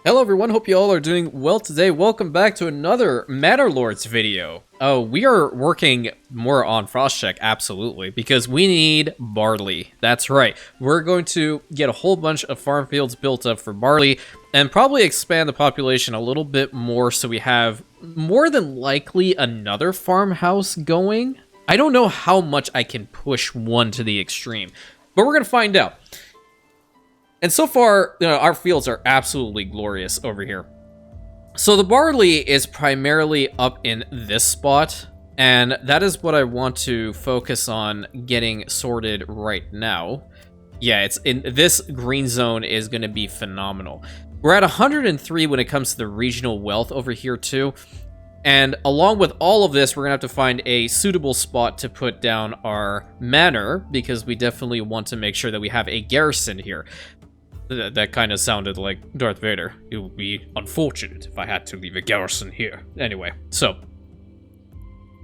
Hello everyone, hope you all are doing well today. Welcome back to another Manor Lords video. Oh, we are working more on Froscheck, absolutely, because we need barley. That's right. We're going to get a whole bunch of farm fields built up for barley and probably expand the population a little bit more so we have more than likely another farmhouse going. I don't know how much I can push one to the extreme, but we're going to find out. And so far, our fields are absolutely glorious over here. So the barley is primarily up in this spot, and that is what I want to focus on getting sorted right now. Yeah, it's in this green zone is going to be phenomenal. We're at 103 when it comes to the regional wealth over here too. And along with all of this, we're going to have to find a suitable spot to put down our manor, because we definitely want to make sure that we have a garrison here. That kind of sounded like Darth Vader. It would be unfortunate if I had to leave a garrison here. Anyway, so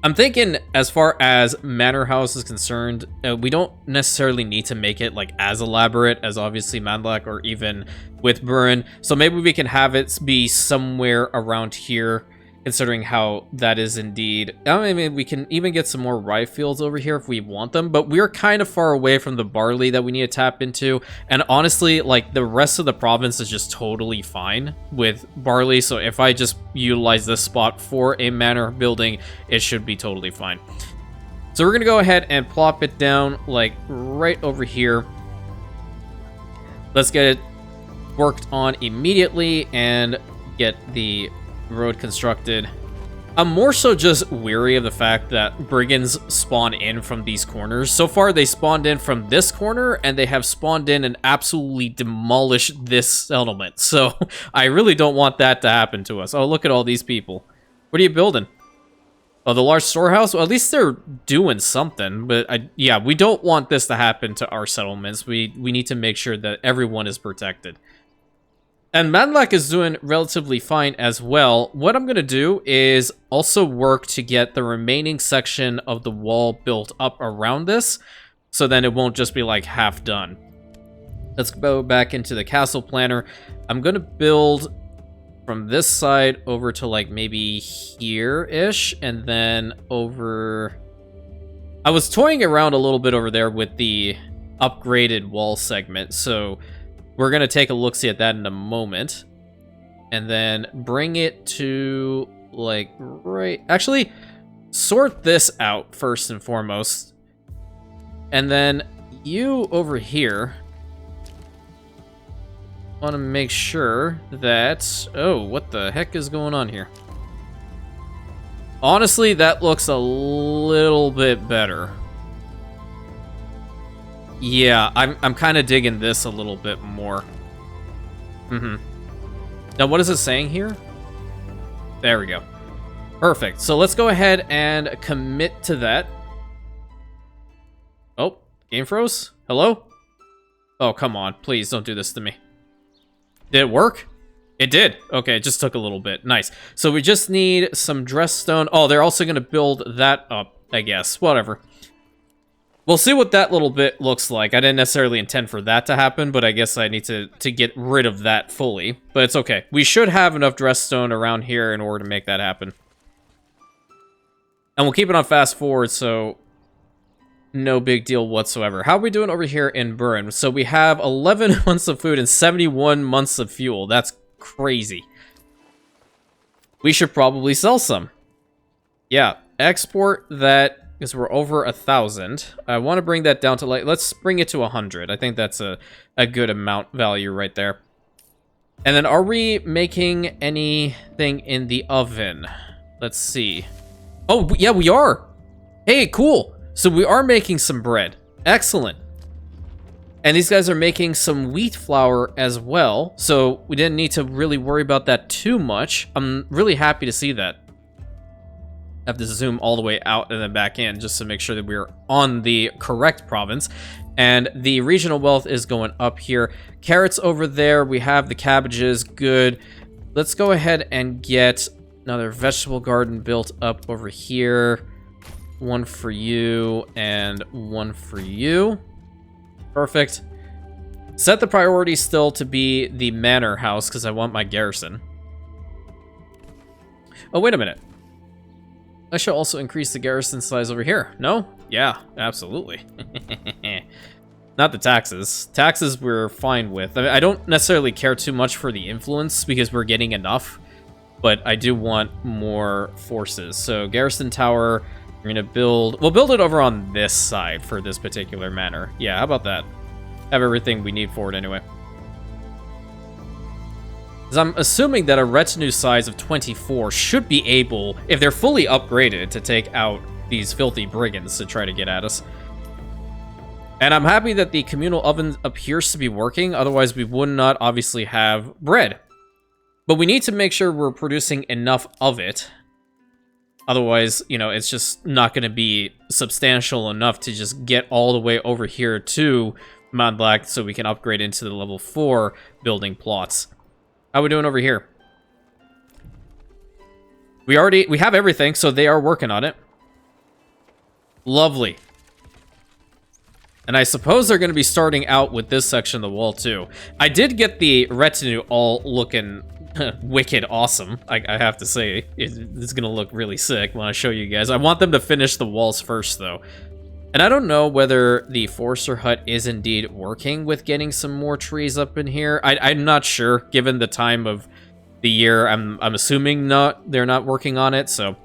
I'm thinking as far as Manor House is concerned, we don't necessarily need to make it like as elaborate as obviously Mandlach or even with Burren. So maybe we can have it be somewhere around here, considering how that is indeed. I mean, we can even get some more rye fields over here if we want them, but we're kind of far away from the barley that we need to tap into. And honestly, like, the rest of the province is just totally fine with barley. So if I just utilize this spot for a manor building, it should be totally fine. So we're going to go ahead and plop it down like right over here. Let's get it worked on immediately and get the road constructed. I'm more so just weary of the fact that brigands spawn in from these corners. So far, they spawned in from this corner, and they have spawned in and absolutely demolished this settlement. So I really don't want that to happen to us. Oh, look at all these people. What are you building? Oh, the large storehouse? Well, at least they're doing something. But yeah, we don't want this to happen to our settlements. We need to make sure that everyone is protected. And Mandlach is doing relatively fine as well. What I'm going to do is also work to get the remaining section of the wall built up around this, so then it won't just be like half done. Let's go back into the castle planner. I'm going to build from this side over to like maybe here-ish, and then over... I was toying around a little bit over there with the upgraded wall segment, so we're going to take a look-see at that in a moment. And then bring it to, like, right... Actually, sort this out first and foremost. And then you over here want to make sure that... Oh, what the heck is going on here? Honestly, that looks a little bit better. Yeah, I'm kind of digging this a little bit more. Now, what is it saying here? There we go. Perfect. So let's go ahead and commit to that. Oh, game froze? Hello? Oh, come on. Please don't do this to me. Did it work? It did. Okay, it just took a little bit. Nice. So we just need some dress stone. Oh, they're also going to build that up, I guess. Whatever. We'll see what that little bit looks like. I didn't necessarily intend for that to happen, but I guess I need to get rid of that fully. But it's okay. We should have enough dress stone around here in order to make that happen. And we'll keep it on fast forward, so no big deal whatsoever. How are we doing over here in Burren? So we have 11 months of food and 71 months of fuel. That's crazy. We should probably sell some. Yeah, export that... because we're over 1,000. I want to bring that down to, like, let's bring it to 100. I think that's a good amount value right there. And then are we making anything in the oven? Let's see. Oh, yeah, we are. Hey, cool. So we are making some bread. Excellent. And these guys are making some wheat flour as well. So we didn't need to really worry about that too much. I'm really happy to see that. Have to zoom all the way out and then back in just to make sure that we're on the correct province. And the regional wealth is going up here. Carrots over there. We have the cabbages. Good. Let's go ahead and get another vegetable garden built up over here. One for you and one for you. Perfect. Set the priority still to be the manor house, because I want my garrison. Oh, wait a minute. I shall also increase the garrison size over here. No? Yeah, absolutely. Not the taxes. Taxes we're fine with. I mean, I don't necessarily care too much for the influence, because we're getting enough. But I do want more forces. So, garrison tower, we're going to build... We'll build it over on this side for this particular manor. Yeah, how about that? Have everything we need for it anyway. Because I'm assuming that a retinue size of 24 should be able, if they're fully upgraded, to take out these filthy brigands to try to get at us. And I'm happy that the communal oven appears to be working, otherwise we would not obviously have bread. But we need to make sure we're producing enough of it. Otherwise, you know, it's just not going to be substantial enough to just get all the way over here to Mandlach so we can upgrade into the level 4 building plots. How are we doing over here? We have everything, so they are working on it. Lovely. And I suppose they're going to be starting out with this section of the wall, too. I did get the retinue all looking wicked awesome. I have to say, it's going to look really sick when I show you guys. I want them to finish the walls first, though. And I don't know whether the Forester hut is indeed working with getting some more trees up in here. I'm not sure, given the time of the year. I'm assuming they're not working on it, so...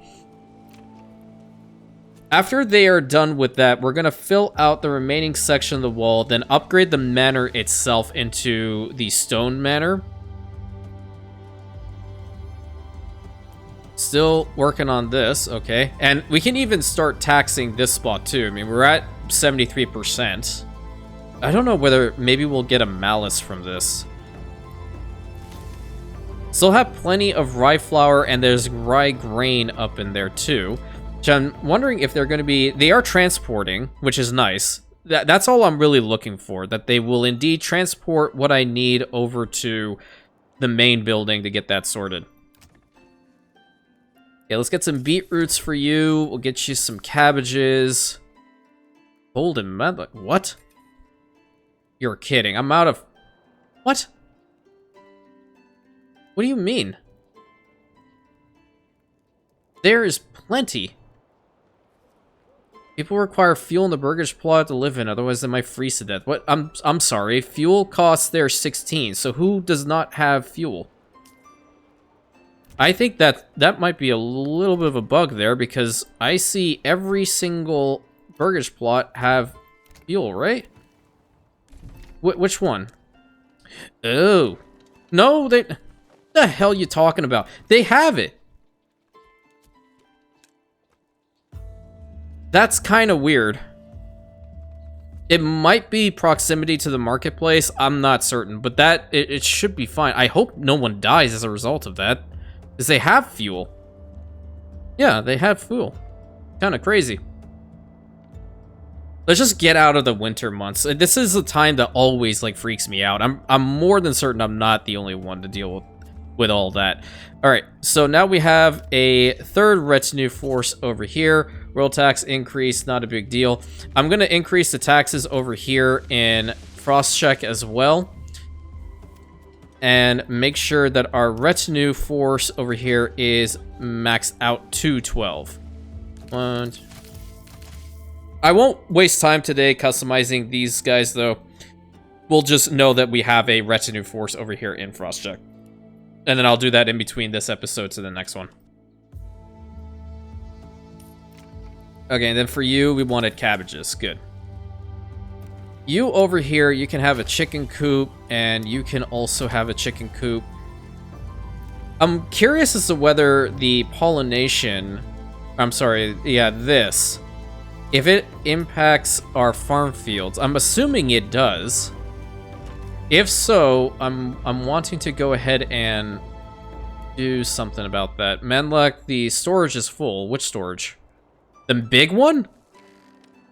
After they are done with that, we're going to fill out the remaining section of the wall, then upgrade the manor itself into the stone manor. Still working on this, okay. And we can even start taxing this spot too. I mean, we're at 73%. I don't know whether maybe we'll get a malice from this. Still have plenty of rye flour, and there's rye grain up in there too. Which I'm wondering if they're going to be... They are transporting, which is nice. That's all I'm really looking for, that they will indeed transport what I need over to the main building to get that sorted. Okay, let's get some beetroots for you. We'll get you some cabbages. Golden Mandlach. What? You're kidding. I'm out of... What? What do you mean? There is plenty. People require fuel in the burgage plot to live in, otherwise they might freeze to death. What? I'm sorry. Fuel costs there 16, so who does not have fuel? I think that might be a little bit of a bug there, because I see every single burgage plot have fuel, right? Which one? Oh. No, they... What the hell are you talking about? They have it! That's kind of weird. It might be proximity to the marketplace, I'm not certain, but it should be fine. I hope no one dies as a result of that. Because they have fuel. Yeah, they have fuel. Kind of crazy. Let's just get out of the winter months. This is a time that always, like, freaks me out. I'm more than certain I'm not the only one to deal with all that. Alright, so now we have a third retinue force over here. Royal tax increase, not a big deal. I'm going to increase the taxes over here in Froscheck as well. And make sure that our retinue force over here is maxed out to 12. I won't waste time today customizing these guys, though. We'll just know that we have a retinue force over here in Froscheck. And then I'll do that in between this episode to the next one. Okay, and then for you, we wanted cabbages. Good. You over here, you can have a chicken coop, and you can also have a chicken coop. I'm curious as to whether the pollination... I'm sorry, yeah, this. If it impacts our farm fields. I'm assuming it does. If so, I'm wanting to go ahead and do something about that. Mandlach, the storage is full. Which storage? The big one?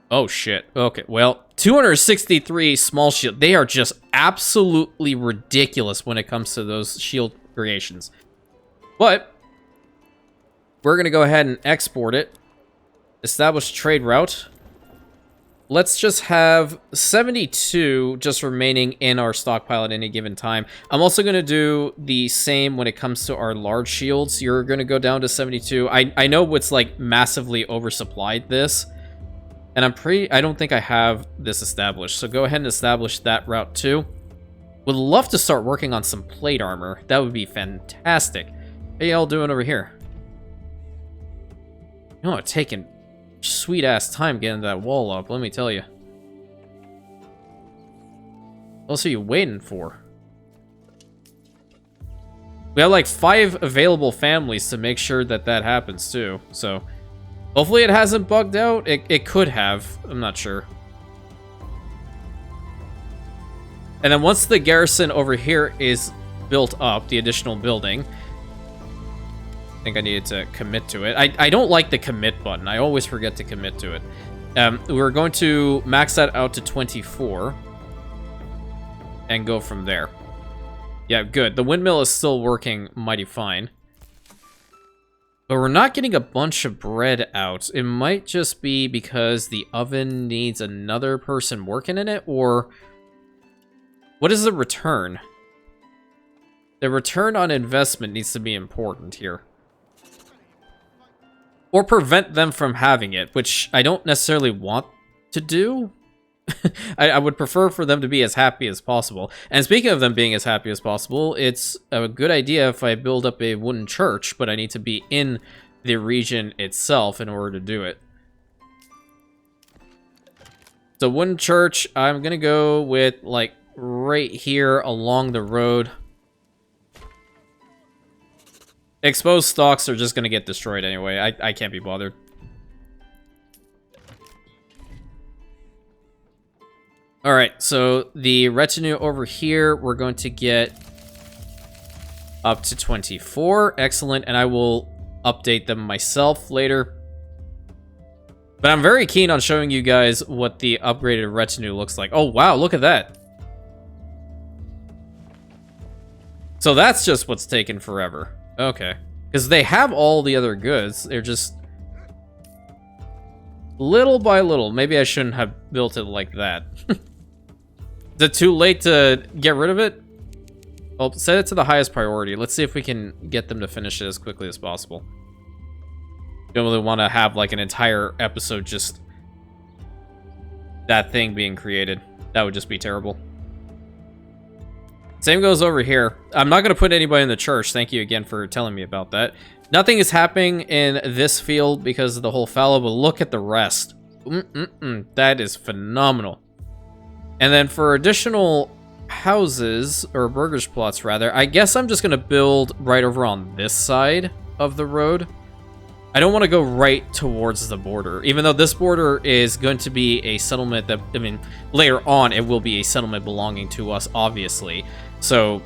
Oh, shit. Okay, well, 263 small shield. They are just absolutely ridiculous when it comes to those shield creations. But we're going to go ahead and export it. Establish trade route. let's just have 72 just remaining in our stockpile at any given time. I'm also going to do the same when it comes to our large shields. You're going to go down to 72. I know what's like massively oversupplied this, and I don't think I have this established. So go ahead and establish that route too. Would love to start working on some plate armor. That would be fantastic. How y'all doing over here? You know, it's taking sweet ass time getting that wall up, let me tell you. What else are you waiting for? We have like 5 available families to make sure that that happens too. So hopefully it hasn't bugged out. It could have. I'm not sure. And then once the garrison over here is built up, the additional building, I think I needed to commit to it. I don't like the commit button. I always forget to commit to it. We're going to max that out to 24 and go from there. Yeah, good. The windmill is still working mighty fine. But we're not getting a bunch of bread out. It might just be because the oven needs another person working in it, or what is the return? The return on investment needs to be important here. Or prevent them from having it, which I don't necessarily want to do. I would prefer for them to be as happy as possible. And speaking of them being as happy as possible, it's a good idea if I build up a wooden church, but I need to be in the region itself in order to do it. So wooden church, I'm gonna go with like right here along the road. Exposed stocks are just gonna get destroyed anyway. I can't be bothered. Alright, so the retinue over here, we're going to get up to 24. Excellent, and I will update them myself later. But I'm very keen on showing you guys what the upgraded retinue looks like. Oh, wow, look at that. So that's just what's taken forever. Okay. Because they have all the other goods. They're just little by little. Maybe I shouldn't have built it like that. Is it too late to get rid of it? Well, set it to the highest priority. Let's see if we can get them to finish it as quickly as possible. Don't really want to have like an entire episode just that thing being created. That would just be terrible. Same goes over here. I'm not going to put anybody in the church. Thank you again for telling me about that. Nothing is happening in this field because of the whole fallow, but look at the rest. That is phenomenal. And then for additional houses, or burgers plots rather, I guess I'm just going to build right over on this side of the road. I don't want to go right towards the border, even though this border is going to be a settlement that, I mean, later on it will be a settlement belonging to us, obviously. So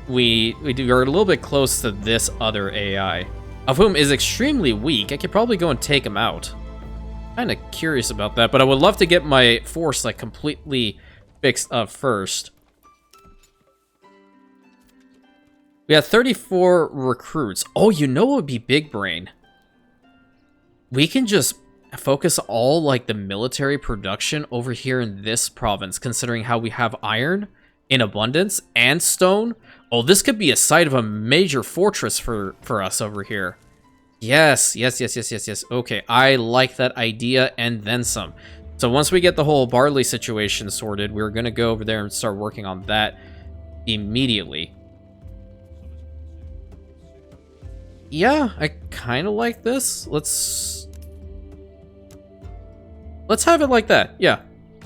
we are a little bit close to this other AI, of whom is extremely weak. I could probably go and take him out. Kind of curious about that, but I would love to get my force like completely fixed up first. We have 34 recruits. Oh, you know what would be big brain? We can just focus all like the military production over here in this province, considering how we have iron in abundance and stone. Oh, this could be a site of a major fortress for us over here. Yes. Okay, I like that idea and then some. So once we get the whole barley situation sorted, we're going to go over there and start working on that immediately. Yeah, I kind of like this. Let's have it like that. Yeah,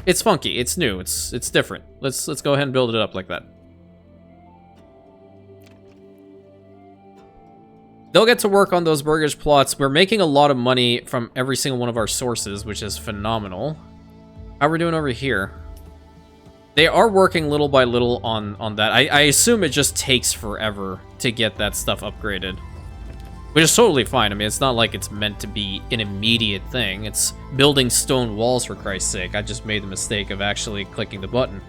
it's funky. It's new. It's different. Let's go ahead and build it up like that. They'll get to work on those burgage plots. We're making a lot of money from every single one of our sources, which is phenomenal. How are we doing over here? They are working little by little on that. I assume it just takes forever to get that stuff upgraded. Which is totally fine. I mean, it's not like it's meant to be an immediate thing. It's building stone walls, for Christ's sake. I just made the mistake of actually clicking the button.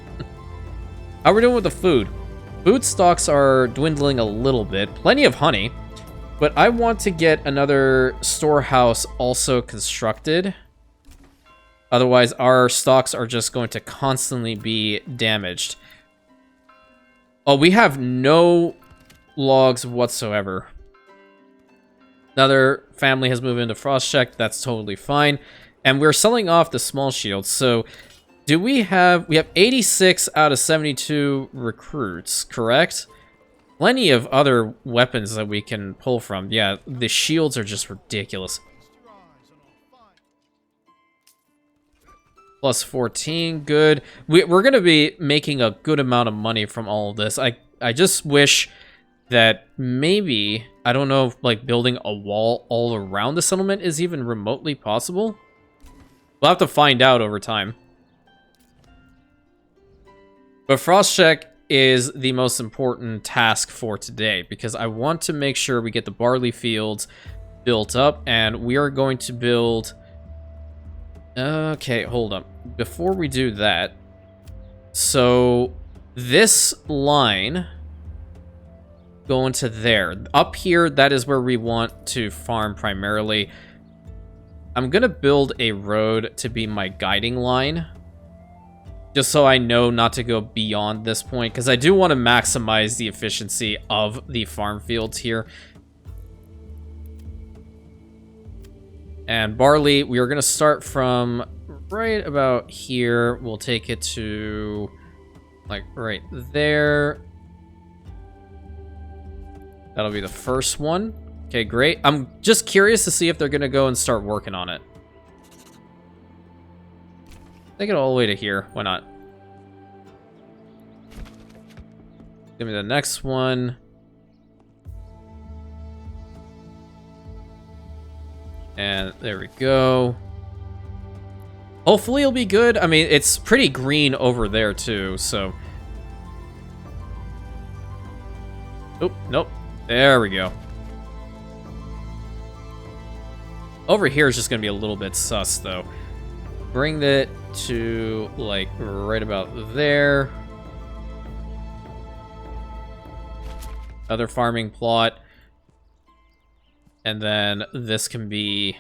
How are we doing with the food? Food stocks are dwindling a little bit. Plenty of honey. But I want to get another storehouse also constructed. Otherwise, our stocks are just going to constantly be damaged. Oh, we have no logs whatsoever. Another family has moved into Froscheck. That's totally fine. And we're selling off the small shields. So, do we have 86 out of 72 recruits, correct? Plenty of other weapons that we can pull from. Yeah, the shields are just ridiculous. Plus 14, good. We're going to be making a good amount of money from all of this. I just wish that maybe, I don't know if like building a wall all around the settlement is even remotely possible. We'll have to find out over time. But Froscheck is the most important task for today because I want to make sure we get the barley fields built up, and we are going to build... Okay, hold up. Before we do that, so this line going to there. Up here, that is where we want to farm primarily. I'm going to build a road to be my guiding line, just so I know not to go beyond this point, because I do want to maximize the efficiency of the farm fields here. And barley, we are going to start from right about here. We'll take it to, like, right there. That'll be the first one. Okay, great. I'm just curious to see if they're going to go and start working on it. Take it all the way to here. Why not? Give me the next one. And there we go. Hopefully it'll be good. I mean, it's pretty green over there too, so... Oh, nope. There we go. Over here is just going to be a little bit sus, though. Bring it to, like, right about there. Another farming plot. And then this can be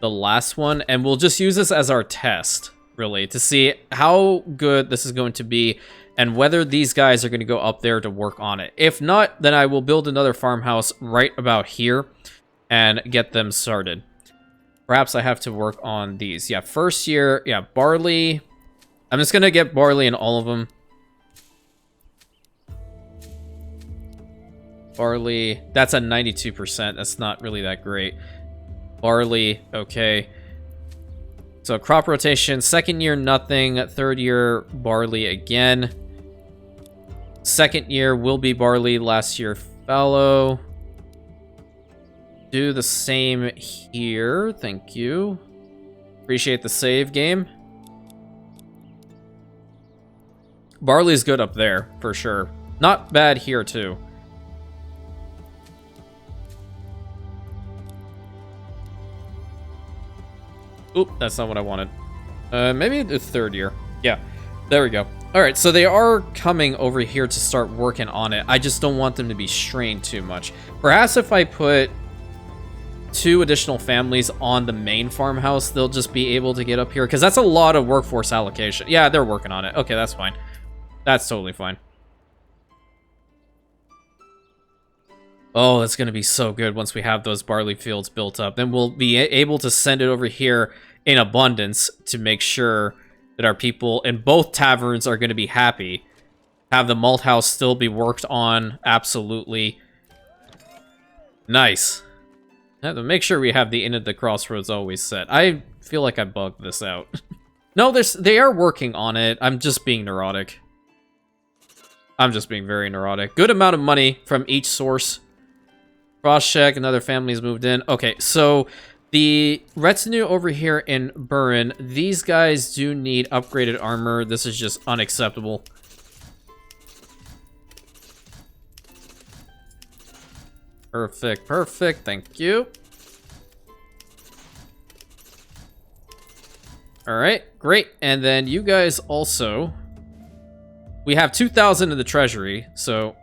the last one. And we'll just use this as our test, really, to see how good this is going to be and whether these guys are going to go up there to work on it. If not, then I will build another farmhouse right about here and get them started. Perhaps I have to work on these. Yeah, first year, yeah, barley. I'm just going to get barley in all of them. Barley, that's a 92%. That's not really that great. Barley, okay. So crop rotation, second year, nothing. Third year, barley again. Second year will be barley. Last year, fallow. Do the same here. Thank you. Appreciate the save game. Barley's good up there, for sure. Not bad here, too. Oop, that's not what I wanted. Maybe the third year. Yeah, there we go. All right, so they are coming over here to start working on it. I just don't want them to be strained too much. Perhaps if I put 2 additional families on the main farmhouse, they'll just be able to get up here, because that's a lot of workforce allocation. Yeah, they're working on it. Okay, that's fine. That's totally fine. Oh, that's going to be so good once we have those barley fields built up. Then we'll be able to send it over here in abundance to make sure that our people in both taverns are going to be happy. Have the malt house still be worked on. Absolutely. Nice. Have to make sure we have the Inn at the Crossroads always set. I feel like I bugged this out. No, they are working on it. I'm just being neurotic. I'm just being very neurotic. Good amount of money from each source. Froscheck, another family's moved in. Okay, so the retinue over here in Burin, these guys do need upgraded armor. This is just unacceptable. Perfect, perfect. Thank you. All right, great. And then you guys also... We have 2,000 in the treasury, so...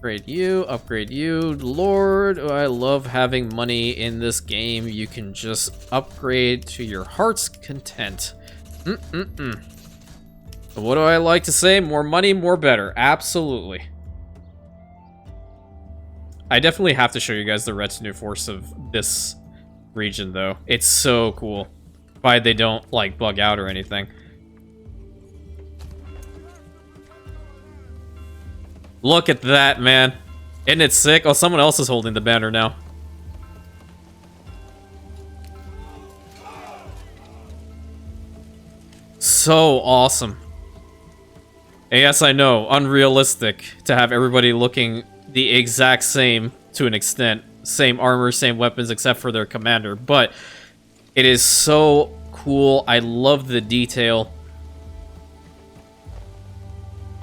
Upgrade you, upgrade you. Lord, oh, I love having money in this game. You can just upgrade to your heart's content. What do I like to say? More money, more better. Absolutely. I definitely have to show you guys the retinue force of this region, though. It's so cool. Why they don't, like, bug out or anything. Look at that, man. Isn't it sick? Oh, someone else is holding the banner now. So awesome. And yes, I know, unrealistic to have everybody looking the exact same to an extent. Same armor, same weapons, except for their commander. But it is so cool. I love the detail.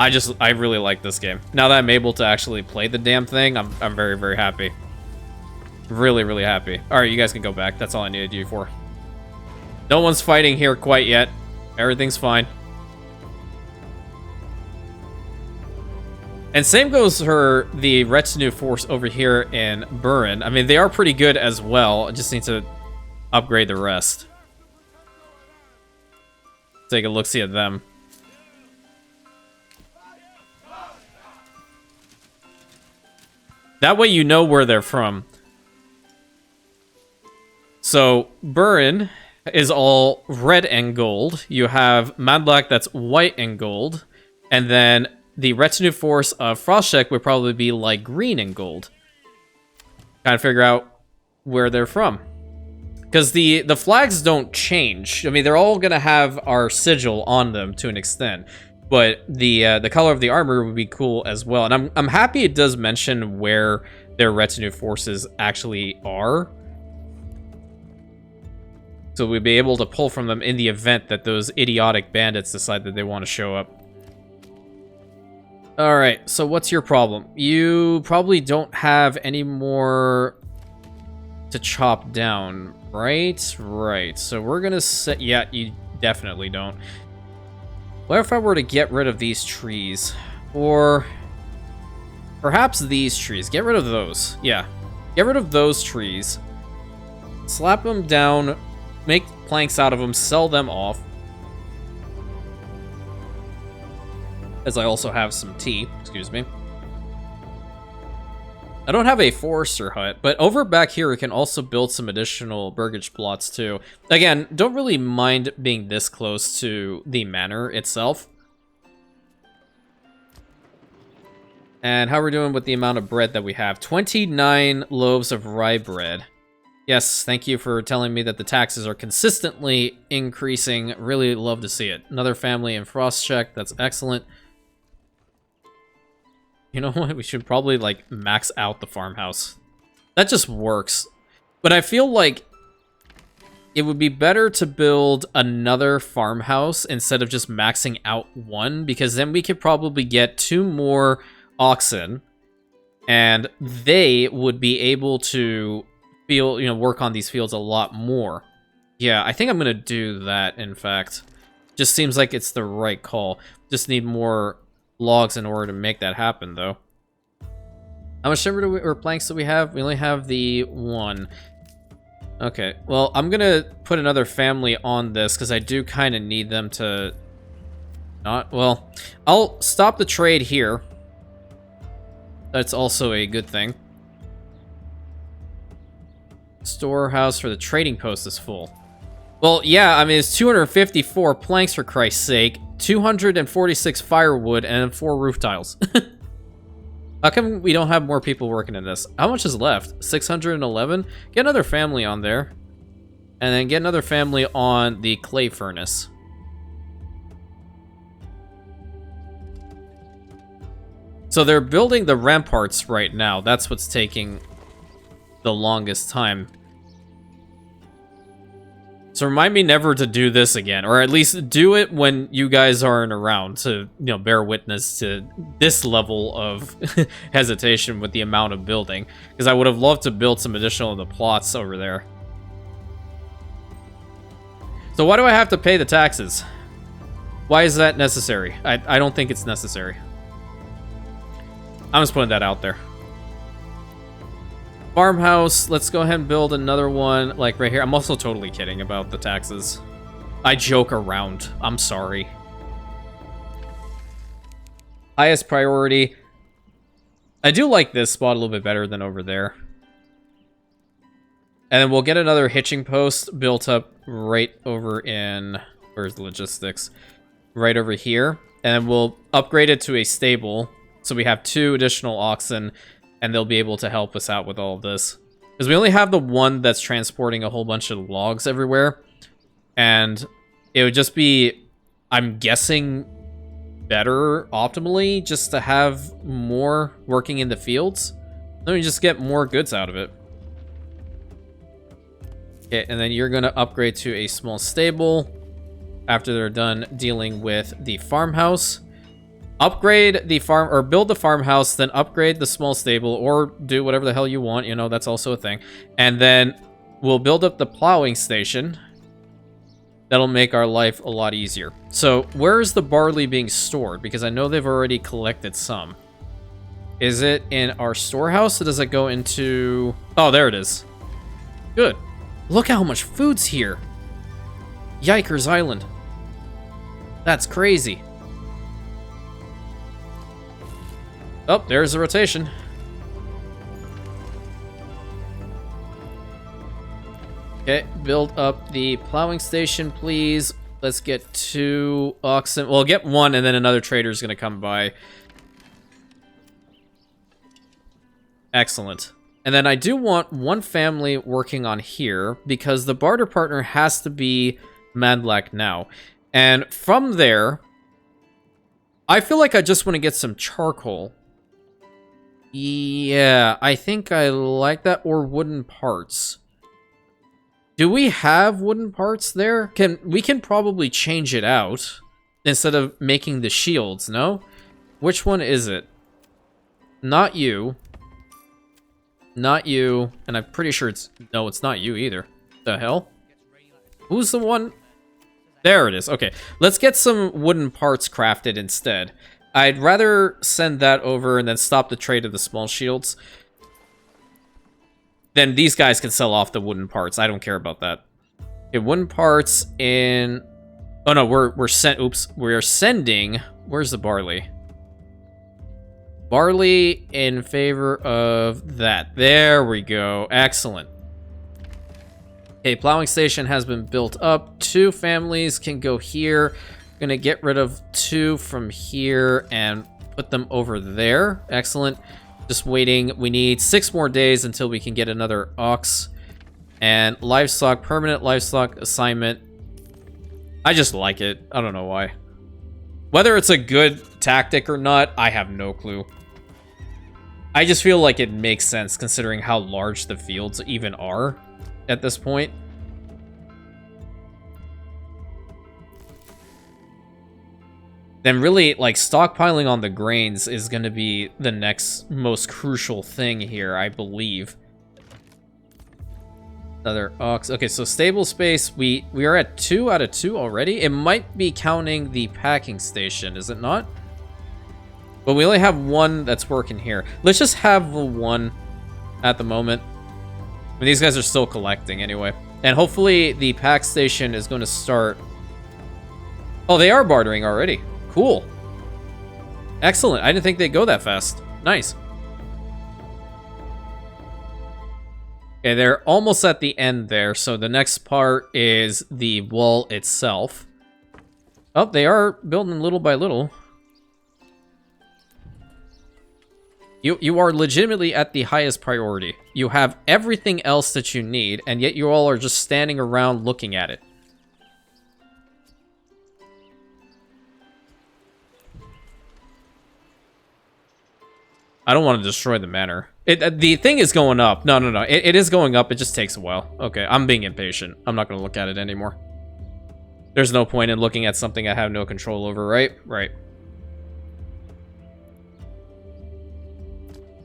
I really like this game. Now that I'm able to actually play the damn thing, I'm very, very happy. Really, really happy. Alright, you guys can go back. That's all I needed you for. No one's fighting here quite yet. Everything's fine. And same goes for the retinue force over here in Burin. I mean, they are pretty good as well. I just need to upgrade the rest. Take a look-see at them. That way you know where they're from. So, Burin is all red and gold. You have Mandlach that's white and gold. And then the retinue force of Froscheck would probably be like green and gold. Kind of figure out where they're from. Because the flags don't change. I mean, they're all going to have our sigil on them to an extent. But the color of the armor would be cool as well. And I'm happy it does mention where their retinue forces actually are. So we'd be able to pull from them in the event that those idiotic bandits decide that they want to show up. Alright, so what's your problem? You probably don't have any more to chop down, right? Right, so we're gonna set... Yeah, you definitely don't. What if I were to get rid of these trees? Or perhaps these trees. Get rid of those. Yeah. Get rid of those trees. Slap them down. Make planks out of them. Sell them off. As I also have some tea. Excuse me. I don't have a forester hut, but over back here we can also build some additional burgage plots too. Again, don't really mind being this close to the manor itself. And how we're doing with the amount of bread that we have. 29 loaves of rye bread. Yes, thank you for telling me that the taxes are consistently increasing. Really love to see it. Another family in Froscheck, that's excellent. You know what? We should probably, like, max out the farmhouse. That just works. But I feel like it would be better to build another farmhouse instead of just maxing out one, because then we could probably get 2 more oxen, and they would be able to work on these fields a lot more. Yeah, I think I'm gonna do that, in fact. Just seems like it's the right call. Just need more logs in order to make that happen, though. How much timber or planks do we have? We only have the 1. Okay, well, I'm gonna put another family on this because I do kind of need them to not... Well, I'll stop the trade here. That's also a good thing. Storehouse for the trading post is full. Well, yeah, I mean, it's 254 planks, for Christ's sake, 246 firewood, and 4 roof tiles. How come we don't have more people working in this? How much is left? 611? Get another family on there. And then get another family on the clay furnace. So they're building the ramparts right now. That's what's taking the longest time. So remind me never to do this again, or at least do it when you guys aren't around to, bear witness to this level of hesitation with the amount of building. Because I would have loved to build some additional of the plots over there. So why do I have to pay the taxes? Why is that necessary? I don't think it's necessary. I'm just putting that out there. Farmhouse, let's go ahead and build another one, like right here. I'm also totally kidding about the taxes. I joke around. I'm sorry. Highest priority. I do like this spot a little bit better than over there. And then we'll get another hitching post built up right over in... Where's the logistics? Right over here. And then we'll upgrade it to a stable. So we have 2 additional oxen. And they'll be able to help us out with all of this. Because we only have the one that's transporting a whole bunch of logs everywhere. And it would just be, I'm guessing, better optimally just to have more working in the fields. Let me just get more goods out of it. Okay, and then you're going to upgrade to a small stable after they're done dealing with the farmhouse. Upgrade the farm, or build the farmhouse, then upgrade the small stable, or do whatever the hell you want, you know, that's also a thing. And then we'll build up the plowing station. That'll make our life a lot easier. So, where is the barley being stored? Because I know they've already collected some. Is it in our storehouse, or does it go into... Oh, there it is. Good. Look how much food's here. Yikers Island. That's crazy. Oh, there's the rotation. Okay, build up the plowing station, please. Let's get 2 oxen. Well, get 1, and then another trader is going to come by. Excellent. And then I do want 1 family working on here, because the barter partner has to be Mandlach now. And from there, I feel like I just want to get some charcoal. Yeah, I think I like that, or wooden parts. Do we have wooden parts there? We can probably change it out instead of making the shields, no? Which one is it? Not you. Not you. And I'm pretty sure it's... No, it's not you either. The hell? Who's the one? There it is. Okay, let's get some wooden parts crafted instead. I'd rather send that over and then stop the trade of the small shields. Then these guys can sell off the wooden parts. I don't care about that. Okay, wooden parts in... Oh no, we're sending... Where's the barley? Barley in favor of that. There we go. Excellent. Okay, plowing station has been built up. 2 families can go here. Gonna get rid of 2 from here and put them over there. Excellent. Just waiting. We need 6 more days until we can get another ox. And livestock, permanent livestock assignment. I just like it. I don't know why. Whether it's a good tactic or not, I have no clue. I just feel like it makes sense considering how large the fields even are at this point. Then really, like, stockpiling on the grains is going to be the next most crucial thing here, I believe. Another ox. Okay, so stable space, we are at 2 out of 2 already. It might be counting the packing station, is it not? But we only have 1 that's working here. Let's just have the 1 at the moment. I mean, these guys are still collecting anyway. And hopefully the pack station is going to start... Oh, they are bartering already. Cool. Excellent. I didn't think they'd go that fast. Nice. Okay, they're almost at the end there, so the next part is the wall itself. Oh, they are building little by little. You are legitimately at the highest priority. You have everything else that you need, and yet you all are just standing around looking at it. I don't want to destroy the manor. The thing is going up. No. It is going up. It just takes a while. Okay, I'm being impatient. I'm not going to look at it anymore. There's no point in looking at something I have no control over, right? Right.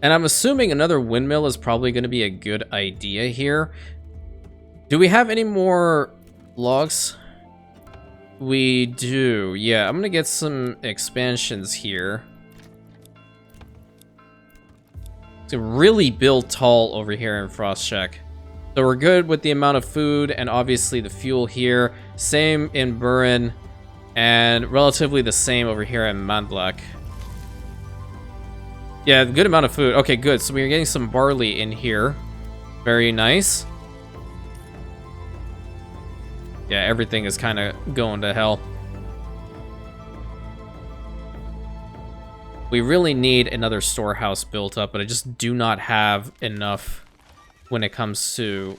And I'm assuming another windmill is probably going to be a good idea here. Do we have any more logs? We do. Yeah, I'm going to get some expansions here. to really build tall over here in Froscheck. So we're good with the amount of food and obviously the fuel here. Same in Burin and relatively the same over here in Mandlach. Yeah, good amount of food. Okay, good. So we're getting some barley in here. Very nice. Yeah, everything is kind of going to hell. We really need another storehouse built up, but I just do not have enough when it comes to...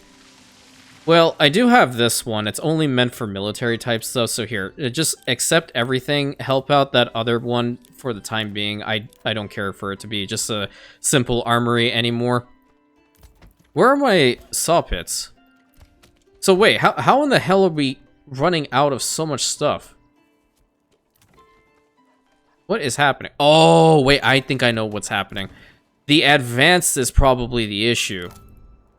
Well, I do have this one. It's only meant for military types, though, so here. Just accept everything. Help out that other one for the time being. I don't care for it to be just a simple armory anymore. Where are my saw pits? So wait, how in the hell are we running out of so much stuff? What is happening? Oh, wait, I think I know what's happening. The advanced is probably the issue.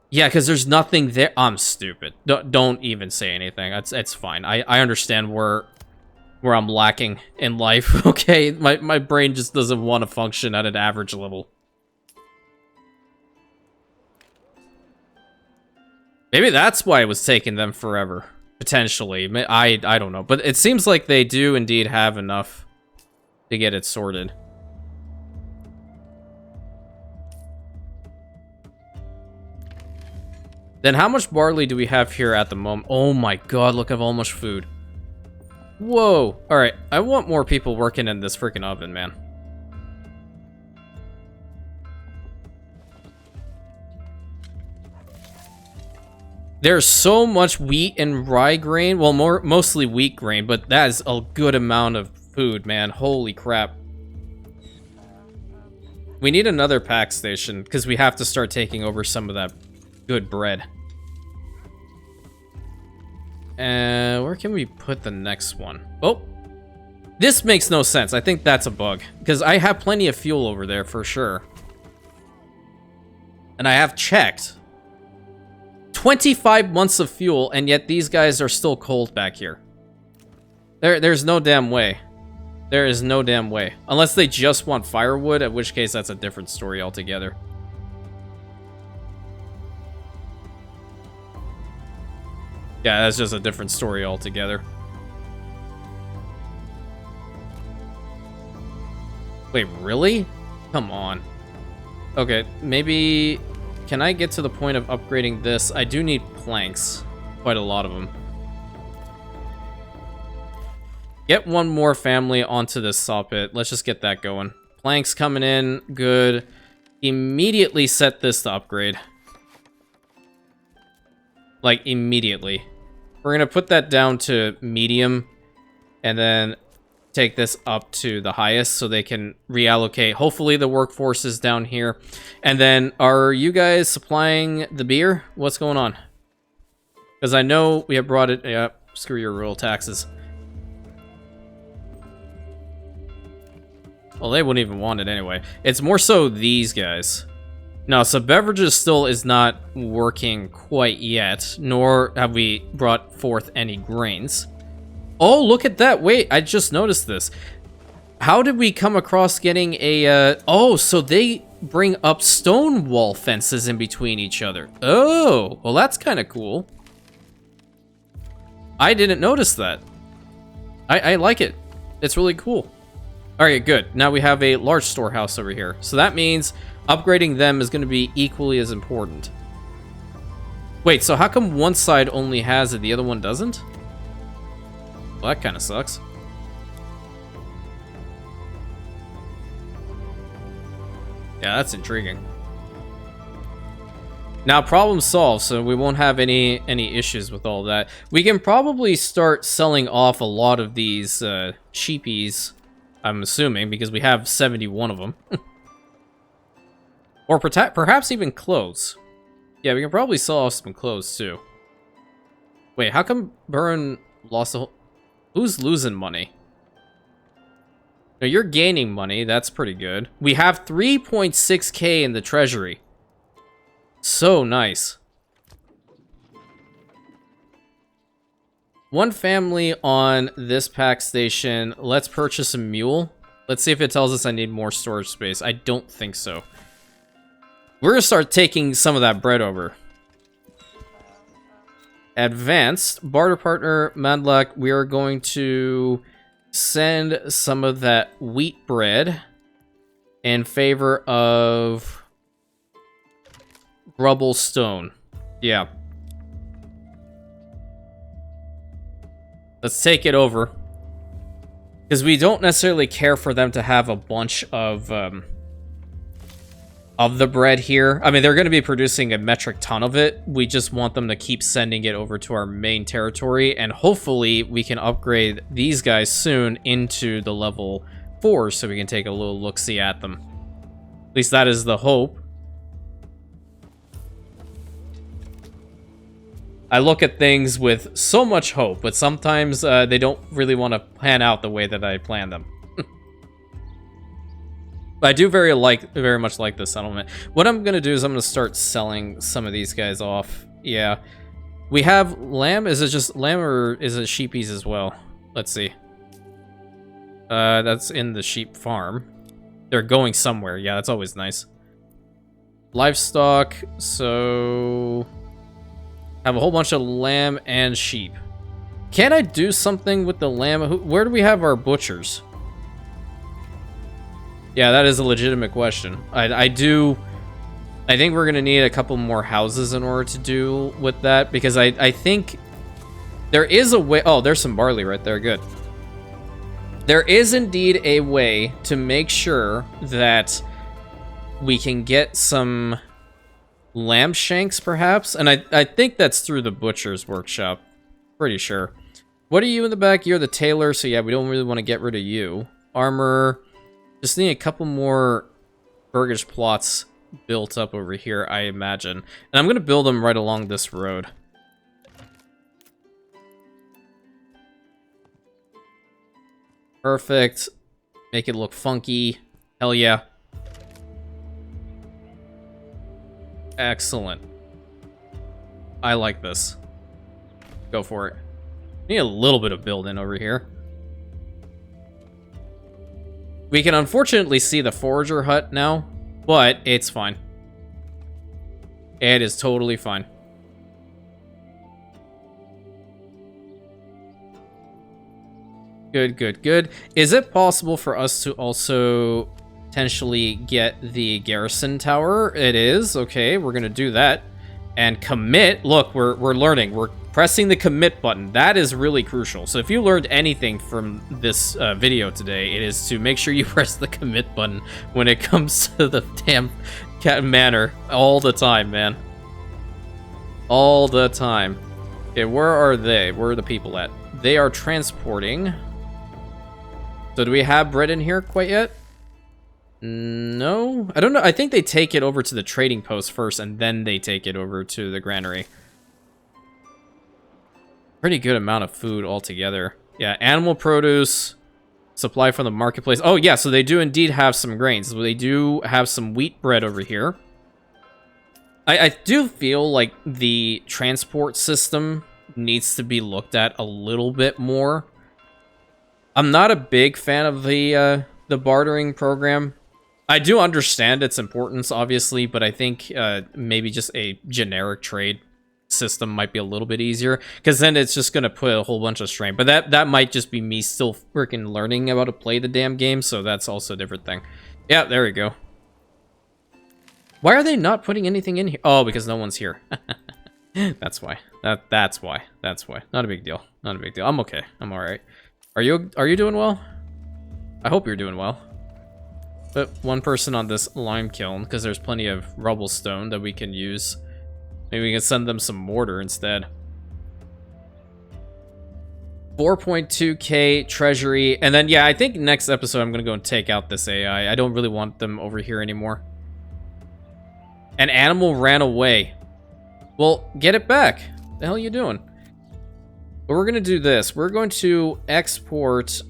Yeah, because there's nothing there. I'm stupid. Don't even say anything. It's fine. I understand where I'm lacking in life. Okay, my brain just doesn't want to function at an average level. Maybe that's why it was taking them forever. Potentially. I don't know. But it seems like they do indeed have enough to get it sorted. Then how much barley do we have here at the moment? Oh my god, look at how much food. Whoa. Alright, I want more people working in this freaking oven, man. There's so much wheat and rye grain. Well, mostly wheat grain, but that is a good amount of food, man. Holy crap. We need another pack station, because we have to start taking over some of that good bread. And where can we put the next one? Oh, this makes no sense. I think that's a bug, because I have plenty of fuel over there for sure. And I have checked. 25 months of fuel, and yet these guys are still cold back here. There's no damn way. There is no damn way. Unless they just want firewood, in which case that's a different story altogether. Yeah, that's just a different story altogether. Wait, really? Come on. Okay, maybe... Can I get to the point of upgrading this? I do need planks. Quite a lot of them. Get one more family onto this saw pit. Let's just get that going. Planks coming in. Good. Immediately set this to upgrade. Like, immediately. We're going to put that down to medium. And then take this up to the highest so they can reallocate. Hopefully the workforce is down here. And then, are you guys supplying the beer? What's going on? Because I know we have brought it... Yeah, screw your rural taxes. Well, they wouldn't even want it anyway. It's more so these guys. No, so beverages still is not working quite yet, nor have we brought forth any grains. Oh, look at that. Wait, I just noticed this. How did we come across getting a... Oh, so they bring up stone wall fences in between each other. Oh, well, that's kind of cool. I didn't notice that. I like it. It's really cool. All right, good. Now we have a large storehouse over here. So that means upgrading them is going to be equally as important. Wait, so how come one side only has it, the other one doesn't? Well, that kind of sucks. Yeah, that's intriguing. Now, problem solved, so we won't have any issues with all that. We can probably start selling off a lot of these cheapies, I'm assuming, because we have 71 of them. Or perhaps even clothes. Yeah, we can probably sell off some clothes, too. Wait, how come Burn lost a whole... Who's losing money? Now, you're gaining money. That's pretty good. We have 3.6k in the treasury. So nice. One family on this pack station. Let's purchase a mule. Let's see if it tells us I need more storage space. I don't think so. We're gonna start taking some of that bread over. Advanced barter partner Mandlach, we are going to send some of that wheat bread in favor of rubble stone. Yeah. Let's take it over. Because we don't necessarily care for them to have a bunch of the bread here. I mean, they're going to be producing a metric ton of it. We just want them to keep sending it over to our main territory, and hopefully we can upgrade these guys soon into the level 4 so we can take a little look-see at them. At least that is the hope. I look at things with so much hope, but sometimes they don't really want to pan out the way that I plan them. But I do very much like this settlement. What I'm going to do is I'm going to start selling some of these guys off. Yeah. We have lamb. Is it just lamb or is it sheepies as well? Let's see. That's in the sheep farm. They're going somewhere. Yeah, that's always nice. Livestock. So... have a whole bunch of lamb and sheep. Can I do something with the lamb? Where do we have our butchers? Yeah, that is a legitimate question. I think we're gonna need a couple more houses in order to do with that, because I think there is a way. Oh, there's some barley right there. Good. There is indeed a way to make sure that we can get some lamb shanks, perhaps, and I think that's through the butcher's workshop. Pretty sure. What are you in the back? You're the tailor, so yeah, we don't really want to get rid of you. Armor. Just need a couple more burgage plots built up over here, I imagine. And I'm going to build them right along this road. Perfect. Make it look funky. Hell yeah. Excellent. I like this. Go for it. Need a little bit of building over here. We can unfortunately see the forager hut now, but it's fine. It is totally fine. Good, good, good. Is it possible for us to also potentially get the garrison tower? It is. Okay, we're gonna do that. And commit. Look, we're learning. We're pressing the commit button. That is really crucial. So if you learned anything from this video today, it is to make sure you press the commit button when it comes to the damn manor all the time, man. All the time. Okay, where are they? Where are the people at? They are transporting. So do we have bread in here quite yet? No, I don't know. I think they take it over to the trading post first, and then they take it over to the granary. Pretty good amount of food altogether. Yeah, animal produce, supply from the marketplace. Oh, yeah, so they do indeed have some grains. So they do have some wheat bread over here. I do feel like the transport system needs to be looked at a little bit more. I'm not a big fan of the bartering program. I do understand its importance, obviously, but I think maybe just a generic trade system might be a little bit easier, because then it's just going to put a whole bunch of strain. But that might just be me still freaking learning how to play the damn game, so that's also a different thing. Yeah, there we go. Why are they not putting anything in here? Oh, because no one's here. That's why. That's why. That's why. Not a big deal. Not a big deal. I'm okay. I'm all right. Are you doing well? I hope you're doing well. Put one person on this lime kiln, because there's plenty of rubble stone that we can use. Maybe we can send them some mortar instead. 4.2k treasury. And then, yeah, I think next episode I'm going to go and take out this AI. I don't really want them over here anymore. An animal ran away. Well, get it back. The hell are you doing? But we're going to do this. We're going to export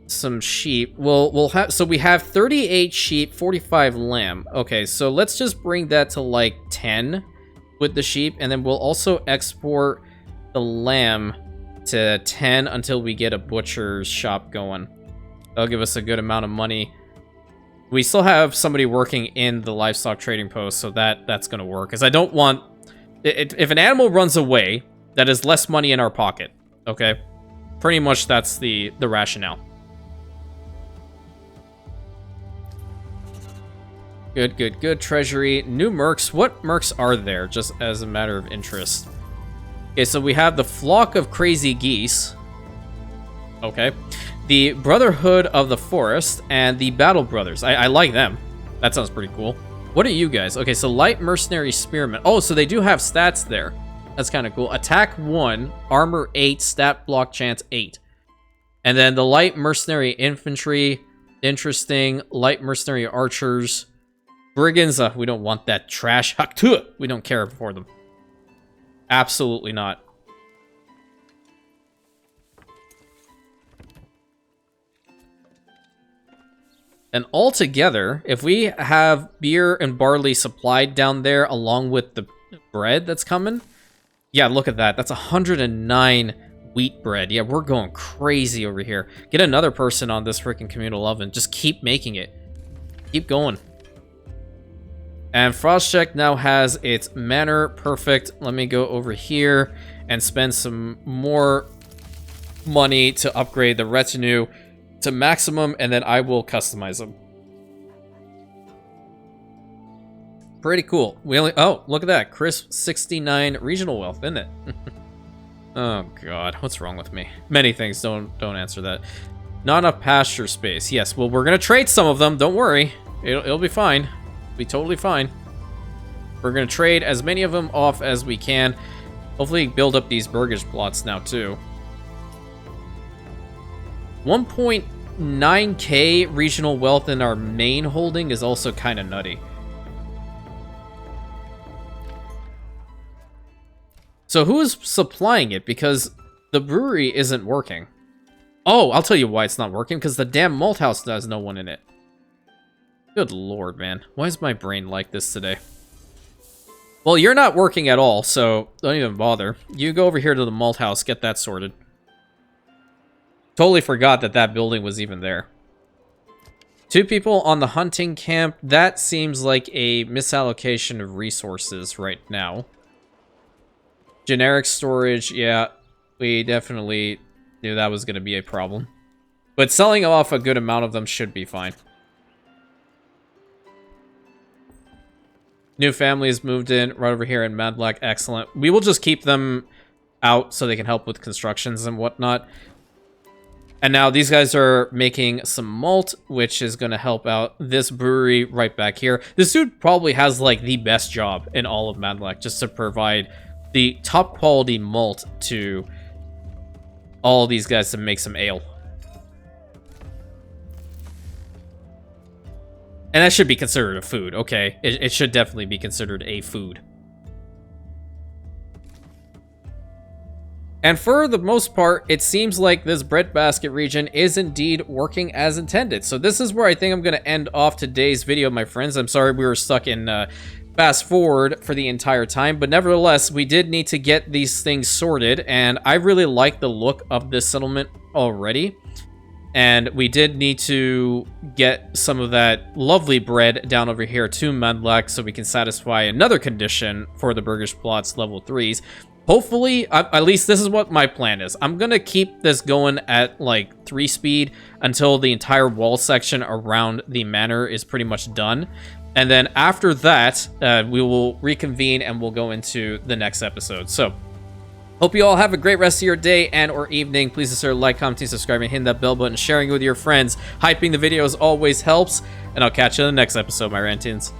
some sheep. We'll have, so we have 38 sheep, 45 lamb. Okay, so let's just bring that to like 10 with the sheep, and then we'll also export the lamb to 10 until we get a butcher's shop going. That'll give us a good amount of money. We still have somebody working in the livestock trading post, so that's going to work. Because I don't want... If an animal runs away, that is less money in our pocket. Okay? Pretty much that's the rationale. Good, good, good. Treasury. New mercs. What mercs are there, just as a matter of interest? Okay, so we have the Flock of Crazy Geese. Okay. The Brotherhood of the Forest and the Battle Brothers. I like them. That sounds pretty cool. What are you guys? Okay, so Light Mercenary Spearmen. Oh, so they do have stats there. That's kind of cool. Attack 1, Armor 8, Stat Block Chance 8. And then the Light Mercenary Infantry. Interesting. Light Mercenary Archers. Brigands, we don't want that trash. We don't care for them. Absolutely not. And altogether, if we have beer and barley supplied down there along with the bread that's coming, yeah, look at that. That's 109 wheat bread. Yeah, we're going crazy over here. Get another person on this freaking communal oven. Just keep making it. Keep going. And Froscheck now has its manor. Perfect. Let me go over here and spend some more money to upgrade the retinue to maximum, and then I will customize them. Pretty cool. We only... Oh, look at that. Crisp 69 regional wealth, isn't it? Oh, God. What's wrong with me? Many things. Don't answer that. Not enough pasture space. Yes, well, we're going to trade some of them. Don't worry. It'll be fine. Be totally fine. We're going to trade as many of them off as we can. Hopefully build up these burgage plots now too. 1.9k regional wealth in our main holding is also kind of nutty. So who's supplying it? Because the brewery isn't working. Oh, I'll tell you why it's not working. Because the damn malt house has no one in it. Good lord, man. Why is my brain like this today? Well, you're not working at all, so don't even bother. You go over here to the malt house, get that sorted. Totally forgot that that building was even there. 2 people on the hunting camp. That seems like a misallocation of resources right now. Generic storage, yeah. We definitely knew that was going to be a problem. But selling off a good amount of them should be fine. New families moved in right over here in Mandlach. Excellent. We will just keep them out so they can help with constructions and whatnot. And now these guys are making some malt, which is going to help out this brewery right back here. This dude probably has like the best job in all of Mandlach, just to provide the top quality malt to all these guys to make some ale. And that should be considered a food, okay? It should definitely be considered a food. And for the most part, it seems like this breadbasket region is indeed working as intended. So this is where I think I'm going to end off today's video, my friends. I'm sorry we were stuck in fast forward for the entire time, but nevertheless, we did need to get these things sorted, and I really like the look of this settlement already. And we did need to get some of that lovely bread down over here to Mandlach so we can satisfy another condition for the Burgish plots level 3s. Hopefully, at least this is what my plan is. I'm going to keep this going at like 3 speed until the entire wall section around the manor is pretty much done. And then after that, we will reconvene and we'll go into the next episode. So, hope you all have a great rest of your day and or evening. Please consider like, commenting, subscribing, hitting that bell button, sharing with your friends. Hyping the videos always helps. And I'll catch you in the next episode, my Rantians.